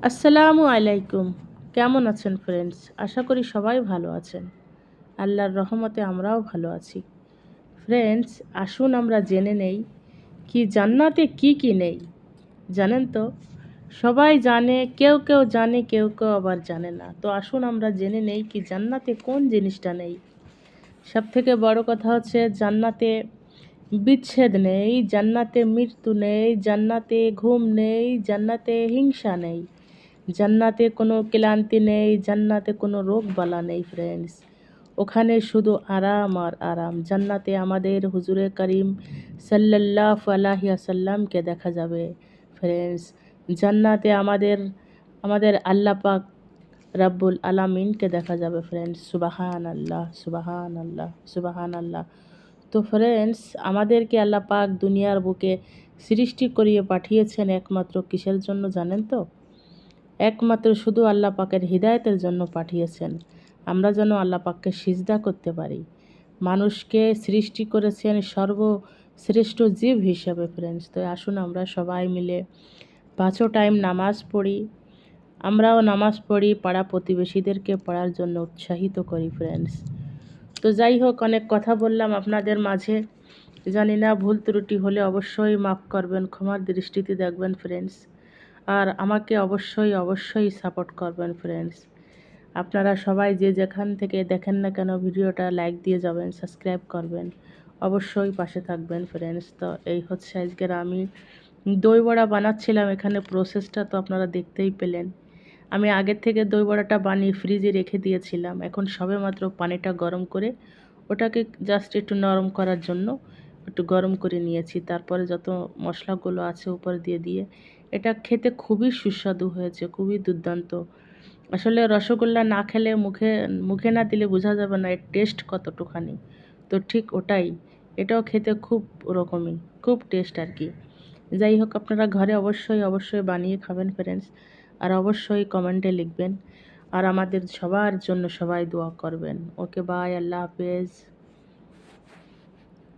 আসসালামু আলাইকুম। কেমন আছেন ফ্রেন্ডস? আশা করি সবাই ভালো আছেন। আল্লাহর রহমতে আমরাও ভালো আছি। ফ্রেন্ডস, আসুন আমরা জেনে নেই কি জান্নাতে কি কি নেই। জানেন তো? সবাই জানে, কেউ কেউ জানে, কেউ কেউ আবার জানে না। তো আসুন আমরা জেনে নেই কি জান্নাতে কোন জিনিসটা নেই। সবথেকে বড় কথা হচ্ছে জান্নাতে বিচ্ছেদ নেই, জান্নাতে মৃত্যু নেই, জান্নাতে ঘুম নেই, জান্নাতে হিংসা নেই, জান্নাতে কোনো ক্লান্তি নেই, জান্নাতে কোনো রোগ বালা নেই ফ্রেন্ডস। ওখানে শুধু আরাম আর আরাম। জান্নাতে আমাদের হুজুরে করিম সাল্লাল্লাহু আলাইহি ওয়াসাল্লামকে দেখা যাবে ফ্রেন্ডস। জান্নাতে আমাদের আমাদের আল্লাহ পাক রাব্বুল আলামিনকে দেখা যাবে ফ্রেন্ডস। সুবাহান আল্লাহ, সুবাহান আল্লাহ, সুবাহান আল্লাহ। তো ফ্রেন্ডস, আমাদেরকে আল্লাহ পাক দুনিয়ার বুকে সৃষ্টি করিয়ে পাঠিয়েছেন একমাত্র কিসের জন্য জানেন তো? একমাত্র শুধু আল্লাহ পাকের হিদায়তের জন্য পাঠিয়েছেন। আমরা যেন আল্লাহ পাককে সিজদা করতে পারি। মানুষকে সৃষ্টি করেছেন সর্বশ্রেষ্ঠ জীব হিসাবে ফ্রেন্ডস। তো আসুন আমরা সবাই মিলে 5 টাইম নামাজ পড়ি। আমরাও নামাজ পড়ি, পাড়া প্রতিবেশীদেরকে পড়ার জন্য উৎসাহিত করি ফ্রেন্ডস। তো যাই হোক, অনেক কথা বললাম আপনাদের মাঝে। জানি না, ভুল ত্রুটি হলে অবশ্যই মাফ করবেন, ক্ষমার দৃষ্টিতে দেখবেন ফ্রেন্ডস। আর আমাকে অবশ্যই অবশ্যই সাপোর্ট করবেন ফ্রেন্ডস। আপনারা সবাই যে যেখান থেকে দেখেন না কেন ভিডিওটা লাইক দিয়ে যাবেন, সাবস্ক্রাইব করবেন, অবশ্যই পাশে থাকবেন ফ্রেন্ডস। তো এই হচ্ছে আজকের আমি দই বড়া বানাচ্ছিলাম। এখানে প্রসেসটা তো আপনারা দেখতেই পেলেন। আমি আগের থেকে দই বড়াটা বানিয়ে ফ্রিজে রেখে দিয়েছিলাম। এখন সবেমাত্র পানিটা গরম করে ওটাকে জাস্ট একটু নরম করার জন্য একটু গরম করে নিয়েছি। তারপরে যত মশলাগুলো আছে উপরে দিয়ে এটা খেতে খুবই সুস্বাদু হয়েছে, খুবই দুর্দান্ত। আসলে রসগোল্লা না খেলে মুখে মুখে না দিলে বোঝা যাবে না এর টেস্ট কতটুখানি। তো ঠিক ওটাই, এটাও খেতে খুব ওরকমই, খুব টেস্ট আর কি। যাই হোক, আপনারা ঘরে অবশ্যই অবশ্যই বানিয়ে খাবেন ফ্রেন্ডস। আর অবশ্যই কমেন্টে লিখবেন। আর আমাদের সবার জন্য সবাই দোয়া করবেন। ওকে, বাই, আল্লাহ হাফেজ।